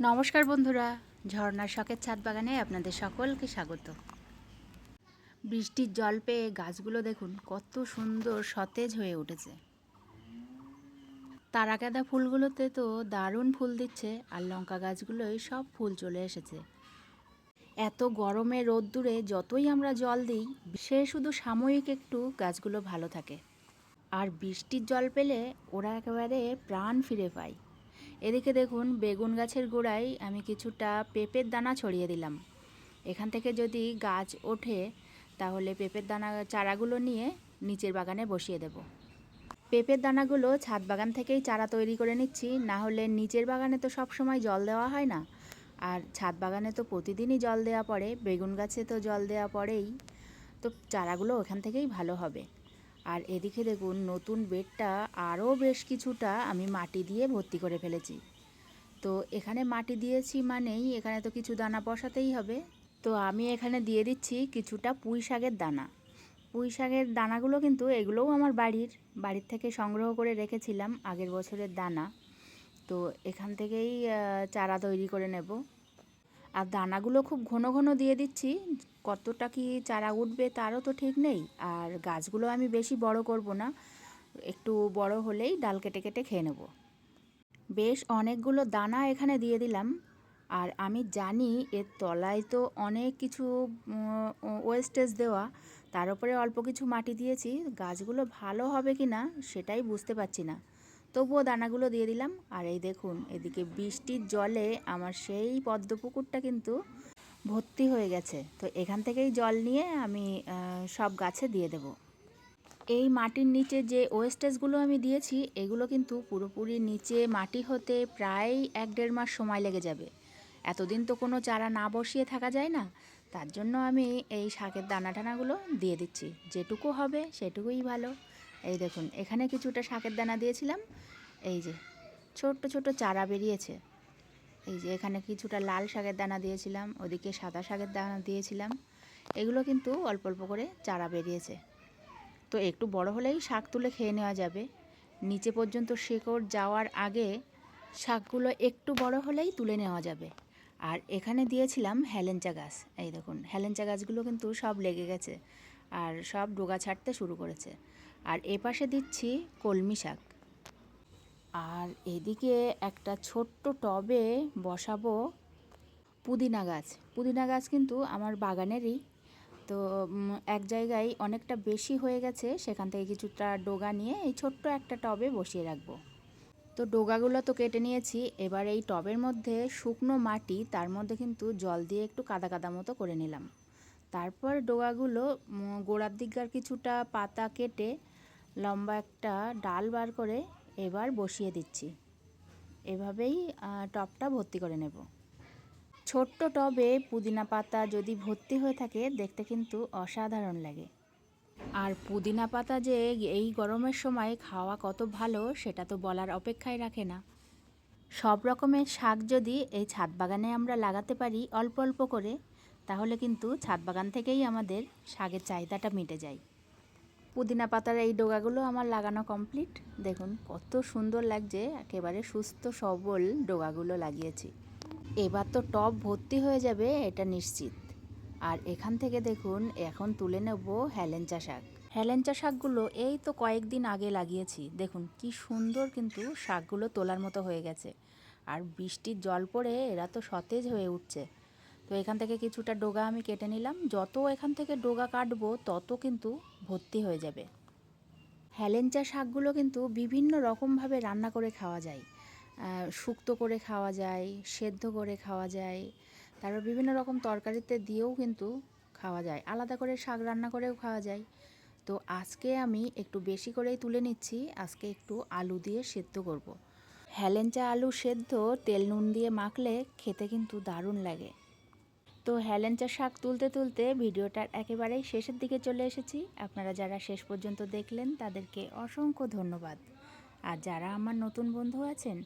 নমস্কার বন্ধুরা, ঝর্ণার শখের ছাদ বাগানে আপনাদের সকলকে স্বাগত। বৃষ্টির জল পেয়ে গাছগুলো দেখুন কত সুন্দর সতেজ হয়ে উঠেছে। তারাকাদা ফুলগুলোতে তো দারুণ ফুল দিচ্ছে, আর লঙ্কা গাছগুলোই সব ফুল চলে এসেছে। এত গরমে রোদ্দুরে যতই আমরা জল দিই, সে শুধু সাময়িক একটু গাছগুলো ভালো থাকে, আর বৃষ্টির জল পেলে ওরা একেবারে প্রাণ ফিরে পায়। এদিকে দেখুন বেগুন গাছের গোড়ায় আমি কিছুটা পেঁপের দানা ছড়িয়ে দিলাম। এখান থেকে যদি গাছ ওঠে তাহলে পেঁপের দানা চারাগুলো নিয়ে নিচের বাগানে বসিয়ে দেব। পেঁপের দানাগুলো ছাদ বাগান থেকেই চারা তৈরি করে নিচ্ছি, না হলে নিচের বাগানে তো সব সময় জল দেওয়া হয় না, আর ছাদ বাগানে তো প্রতিদিনই জল দেওয়া পড়ে, বেগুন গাছে তো জল দেওয়া পড়েই, তো চারাগুলো ওখান থেকেই ভালো হবে। আর এদিকে দেখুন নতুন বেডটা আরও বেশ কিছুটা আমি মাটি দিয়ে ভর্তি করে ফেলেছি। তো এখানে মাটি দিয়েছি মানেই এখানে তো কিছু দানা বসাতেই হবে। তো আমি এখানে দিয়ে দিচ্ছি কিছুটা পুঁই শাকের দানা। পুঁই শাকের দানাগুলো কিন্তু এগুলোও আমার বাড়ির থেকে সংগ্রহ করে রেখেছিলাম আগের বছরের দানা। তো এখান থেকেই চারা তৈরি করে নেব। আর দানাগুলো খুব ঘন ঘন দিয়ে দিচ্ছি, কতটা কি চারা উঠবে তারও তো ঠিক নেই। আর গাছগুলো আমি বেশি বড় করব না, একটু বড় হলেই ডাল কেটে কেটে খেয়ে নেব। বেশ অনেকগুলো দানা এখানে দিয়ে দিলাম। আর আমি জানি এর তলায় তো অনেক কিছু ওয়েস্টেজ দেওয়া, তার উপরে অল্প কিছু মাটি দিয়েছি, গাছগুলো ভালো হবে কি না সেটাই বুঝতে পারছি না, তবুও দানাগুলো দিয়ে দিলাম। আর এই দেখুন এদিকে বৃষ্টির জলে আমার সেই পদ্ম পুকুরটা কিন্তু ভর্তি হয়ে গেছে। তো এখান থেকেই জল নিয়ে আমি সব গাছে দিয়ে দেব। এই মাটির নিচে যে ওয়েস্টেজগুলো আমি দিয়েছি এগুলো কিন্তু পুরোপুরি নিচে মাটি হতে প্রায় 1-1.5 মাস সময় লেগে যাবে। এতদিন তো কোনো চারা না বসিয়ে থাকা যায় না, তার জন্য আমি এই শাকের দানা টানাগুলো দিয়ে দিচ্ছি, যেটুকু হবে সেটুকুই ভালো। এই দেখুন এখানে কিছুটা শাকের দানা দিয়েছিলাম, এই যে ছোট্ট ছোট্ট চারা বেরিয়েছে। এই যে এখানে কিছুটা লাল শাকের দানা দিয়েছিলাম, ওদিকে সাদা শাকের দানা দিয়েছিলাম, এগুলো কিন্তু অল্প অল্প করে চারা বেরিয়েছে। তো একটু বড় হলেই শাক তুলে খেয়ে নেওয়া যাবে, নিচে পর্যন্ত শেকড় যাওয়ার আগে শাকগুলো একটু বড় হলেই তুলে নেওয়া যাবে। আর এখানে দিয়েছিলাম হেলেঞ্চা গাছ, এই দেখুন হেলেঞ্চা গাছগুলো কিন্তু সব লেগে গেছে আর সব ডোগা ছাড়তে শুরু করেছে। আর এপাশে দিচ্ছি কলমি শাক। আর এদিকে একটা ছোট্ট টবে বসাবো পুদিনা গাছ। পুদিনা গাছ কিন্তু আমার বাগানেরই, তো এক জায়গায় অনেকটা বেশি হয়ে গেছে, সেখান থেকে কিছুটা ডোগা নিয়ে এই ছোট্ট একটা টবে বসিয়ে রাখবো। তো ডোগাগুলো তো কেটে নিয়েছি, এবার এই টবের মধ্যে শুকনো মাটি, তার মধ্যে কিন্তু জল দিয়ে একটু কাদা কাদা মতো করে নিলাম। তারপর ডোগাগুলো গোড়ার দিককার কিছুটা পাতা কেটে লম্বা একটা ডাল বার করে এবার বসিয়ে দিচ্ছি। এভাবেই টবটা ভর্তি করে নেব। ছোট্ট টবে পুদিনা পাতা যদি ভর্তি হয়ে থাকে দেখতে কিন্তু অসাধারণ লাগে। আর পুদিনা পাতা যে এই গরমের সময় খাওয়া কত ভালো সেটা তো বলার অপেক্ষায় রাখে না। সব রকমের শাক যদি এই ছাদ বাগানে আমরা লাগাতে পারি অল্প অল্প করে, তাহলে কিন্তু ছাদ বাগান থেকেই আমাদের শাকের চাহিদাটা মিটে যায়। পুদিনা পাতার এই ডোগাগুলো আমার লাগানো কমপ্লিট, দেখুন কত সুন্দর লাগছে, একেবারে সুস্থ সবল ডোগাগুলো লাগিয়েছি। এবার তো টব ভর্তি হয়ে যাবে এটা নিশ্চিত। আর এখান থেকে দেখুন এখন তুলে নেব হেলেঞ্চা শাক। হেলেঞ্চা শাকগুলো এই তো কয়েকদিন আগে লাগিয়েছি, দেখুন কি সুন্দর কিন্তু শাকগুলো তোলার মতো হয়ে গেছে। আর বৃষ্টির জল পড়ে এরা তো সতেজ হয়ে উঠছে। তো এখান থেকে কিছুটা ডোগা আমি কেটে নিলাম, যত এখান থেকে ডোগা কাটবো তত কিন্তু ভর্তি হয়ে যাবে। হেলেঞ্চা শাকগুলো কিন্তু বিভিন্ন রকমভাবে রান্না করে খাওয়া যায়, শুক্তো করে খাওয়া যায়, সেদ্ধ করে খাওয়া যায়, তারপর বিভিন্ন রকম তরকারিতে দিয়েও কিন্তু খাওয়া যায়, আলাদা করে শাক রান্না করেও খাওয়া যায়। তো আজকে আমি একটু বেশি করেই তুলে নিচ্ছি, আজকে একটু আলু দিয়ে সেদ্ধ করব। হেলেঞ্চা আলু সেদ্ধ তেল নুন দিয়ে মাখলে খেতে কিন্তু দারুণ লাগে। তো হেলেঞ্চা শাক তুলতে তুলতে ভিডিওটার একেবারেই শেষের দিকে চলে এসেছি। আপনারা যারা শেষ পর্যন্ত দেখলেন তাদেরকে অসংখ্য ধন্যবাদ। আর যারা আমার নতুন বন্ধু আছেন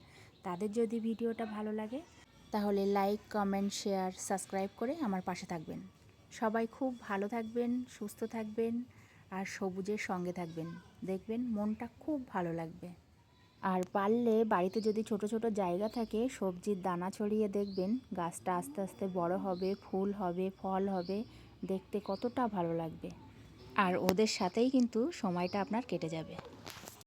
তাদের যদি ভিডিওটা ভালো লাগে তাহলে লাইক, কমেন্ট, শেয়ার, সাবস্ক্রাইব করে আমার পাশে থাকবেন। সবাই খুব ভালো থাকবেন, সুস্থ থাকবেন আর সবুজের সঙ্গে থাকবেন, দেখবেন মনটা খুব ভালো লাগবে। আর পারলে বাড়িতে যদি ছোট ছোট জায়গা থাকে সবজির দানা ছড়িয়ে দেখবেন গাছটা আস্তে আস্তে বড় হবে, ফুল হবে, ফল হবে, দেখতে কতটা ভালো লাগবে। আর ওদের সাথেই কিন্তু সময়টা আপনার কেটে যাবে।